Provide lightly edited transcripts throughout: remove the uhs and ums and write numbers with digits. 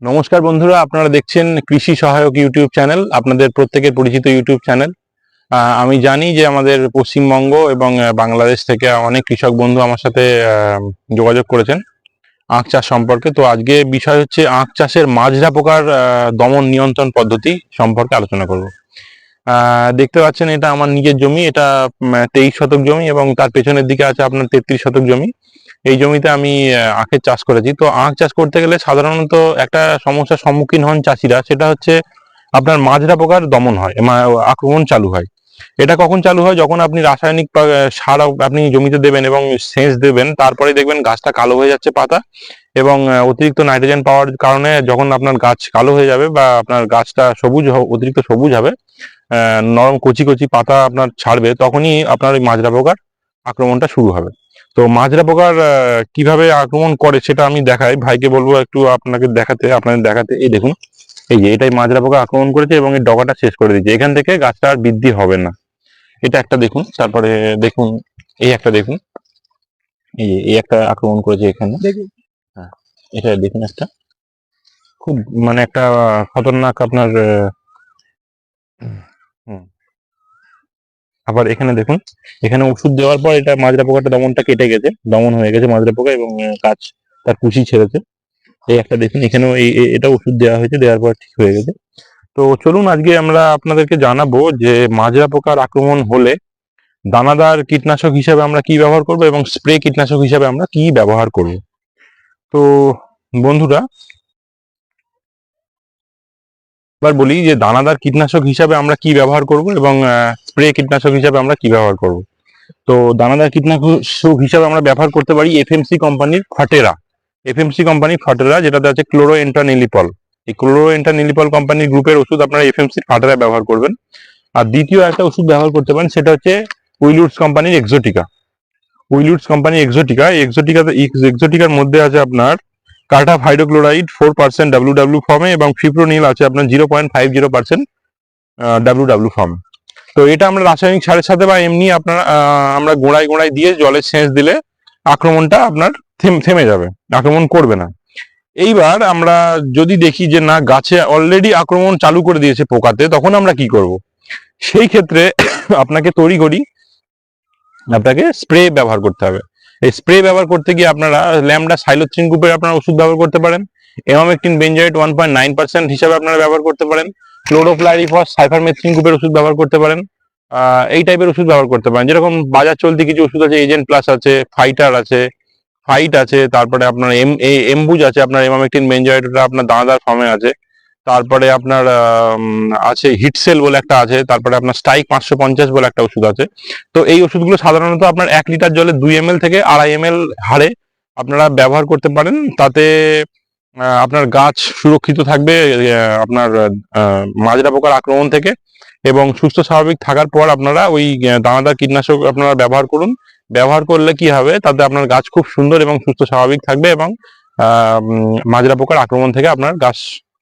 নমস্কার বন্ধুরা, আপনারা দেখছেন কৃষি সহায়ক ইউটিউব চ্যানেল, আপনাদের প্রত্যেকের পরিচিত ইউটিউব চ্যানেল। আমি জানি যে আমাদের পশ্চিমবঙ্গ এবং বাংলাদেশ থেকে অনেক কৃষক বন্ধু আমার সাথে যোগাযোগ করেছেন আখ চাষ সম্পর্কে। তো আজকে বিষয় হচ্ছে আখ চাষের মাজরা পোকার দমন নিয়ন্ত্রণ পদ্ধতি সম্পর্কে আলোচনা করব। দেখতে পাচ্ছেন এটা আমার নিজের জমি, এটা 23 শতক জমি এবং তার পেছনের দিকে আছে আপনার 33 শতক জমি। এই জমিতে আমি আখের চাষ করেছি। তো আখ চাষ করতে গেলে সাধারণত একটা সমস্যার সম্মুখীন হন চাষিরা, সেটা হচ্ছে আপনার মাজরা পোকার দমন হয়, আক্রমণ চালু হয়। এটা কখন চালু হয়? যখন আপনি রাসায়নিক সার আপনি জমিতে দেবেন এবং সেচ দেবেন, তারপরে দেখবেন গাছটা কালো হয়ে যাচ্ছে পাতা, এবং অতিরিক্ত নাইট্রোজেন পাওয়ার কারণে যখন আপনার গাছ কালো হয়ে যাবে বা আপনার গাছটা অতিরিক্ত সবুজ হবে, নরম কচি কচি পাতা আপনার ছাড়বে, তখনই আপনার ওই মাজরা পোকার আক্রমণটা শুরু হবে। তো মাজরা পোকার কিভাবে আক্রমণ করে সেটা আমি দেখাই, ভাইকে বলবো একটু আপনাদের দেখাতে। এই দেখুন, এই যে এটাই মাজরা পোকা আক্রমণ করেছে এবং এই ডগাটা শেষ করে দিয়েছে। এখান থেকে গাছটা আর বৃদ্ধি হবে না। এটা একটা দেখুন, তারপরে দেখুন এই একটা দেখুন, এই একটা আক্রমণ করেছে এখানে। হ্যাঁ, এটা দেখুন, একটা খুব একটা খতরনাক আপনার হুম। আবার এখানে দেখুন, এখানে ওষুধ দেওয়ার পর এটা মাজরা পোকাটা দমনটা কেটে গেছে, দমন হয়ে গেছে মাজরা পোকা, এবং গাছ তার কুশি ছেড়েছে। এই একটা দেখুন, এখানেও এটা ওষুধ দেওয়া হয়েছে, দেওয়ার পর ঠিক হয়ে গেছে। তো চলুন আজকে আমরা আপনাদেরকে জানাবো যে মাজরা পোকার আক্রমণ হলে দানাদার কীটনাশক হিসেবে আমরা কি ব্যবহার করব এবং স্প্রে কীটনাশক হিসেবে আমরা কি ব্যবহার করব। তো বন্ধুরা, এবার বলি যে দানাদার কীটনাশক হিসাবে আমরা কি ব্যবহার করব এবং স্প্রে কীটনাশক হিসাবে আমরা কি ব্যবহার করব। তো দানাদার কীটনাশক হিসাবে আমরা ব্যবহার করতে পারি এফএমসি কোম্পানির ফাটেরা, যেটাতে আছে ক্লোরো এন্টানিলিপল। এই ক্লোরো এন্টানিলিপল কোম্পানির গ্রুপের ওষুধ আপনারা এফএমসি ফাটেরা ব্যবহার করবেন। আর দ্বিতীয় একটা ওষুধ ব্যবহার করতে পারেন, সেটা হচ্ছে উইলুডস কোম্পানির এক্সোটিকার মধ্যে আছে আপনার কার্টাফ হাইড্রোক্লোরাইড 4% WW ফর্মে এবং ফিপ্রোনিল আছে আপনার 0.50% WW ফর্মে। তো এটা আমরা রাসায়নিক সারের সাথে বা এমনি আমরা গোড়ায় গোড়ায় দিয়ে জলে সেচ দিলে আক্রমণটা আপনার থেমে যাবে, আক্রমণ করবে না। এইবার আমরা যদি দেখি যে না, গাছে অলরেডি আক্রমণ চালু করে দিয়েছে পোকাতে, তখন আমরা কি করব? সেই ক্ষেত্রে আপনাকে স্প্রে ব্যবহার করতে হবে। এই স্প্রে ব্যবহার করতে গিয়ে আপনারা ল্যামডা সাইলোথ্রিন গ্রুপের আপনারা ওষুধ ব্যবহার করতে পারেন, এমামেকটিন বেনজয়েট 1.9% হিসাবে আপনারা ব্যবহার করতে পারেন, ক্লোরোফ্লারিফস সাইফারমেথ্রিন গ্রুপের ওষুধ ব্যবহার করতে পারেন। এই টাইপের ওষুধ ব্যবহার করতে পারেন। যেরকম বাজার চলতি কিছু ওষুধ আছে, এজেন্ট প্লাস আছে, ফাইট আছে, তারপরে আপনার এমবুজ আছে, আপনার এমামেকটিন বেনজয়েট, আপনার দানাদার ফর্মে আছে। তারপরে আপনার আছে হিটসেল বলে একটা আছে, তারপরে আপনার স্ট্রাইক 550 বলে একটা ওষুধ আছে। তো এই ওষুধগুলো সাধারণত আপনার 1 লিটার জলে 2 ml থেকে 2.5 ml হারে আপনারা ব্যবহার করতে পারেন। তাতে আপনার গাছ সুরক্ষিত থাকবে আপনার মাজরা পোকার আক্রমণ থেকে, এবং সুস্থ স্বাভাবিক থাকার পর আপনারা ওই দানাদার কীটনাশক আপনারা ব্যবহার করুন। ব্যবহার করলে কি হবে, তাতে আপনার গাছ খুব সুন্দর এবং সুস্থ স্বাভাবিক থাকবে, এবং মাজরা পোকার আক্রমণ থেকে আপনার গাছ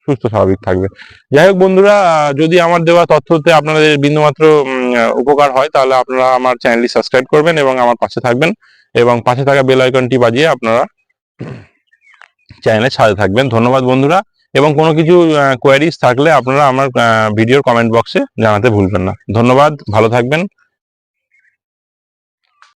সুস্থ স্বাভাবিক থাকবে। যাই হোক বন্ধুরা, যদি আমার দেওয়া তথ্যতে আপনাদের বিন্দুমাত্র উপকার হয়, তাহলে আপনারা আমার চ্যানেলটি সাবস্ক্রাইব করবেন এবং আমার পাশে থাকবেন, এবং পাশে থাকা বেল আইকনটি বাজিয়ে আপনারা চ্যানেলের সাথে থাকবেন। ধন্যবাদ বন্ধুরা, এবং কোনো কিছু কোয়ারিজ থাকলে আপনারা আমার ভিডিওর কমেন্ট বক্সে জানাতে ভুলবেন না। ধন্যবাদ, ভালো থাকবেন।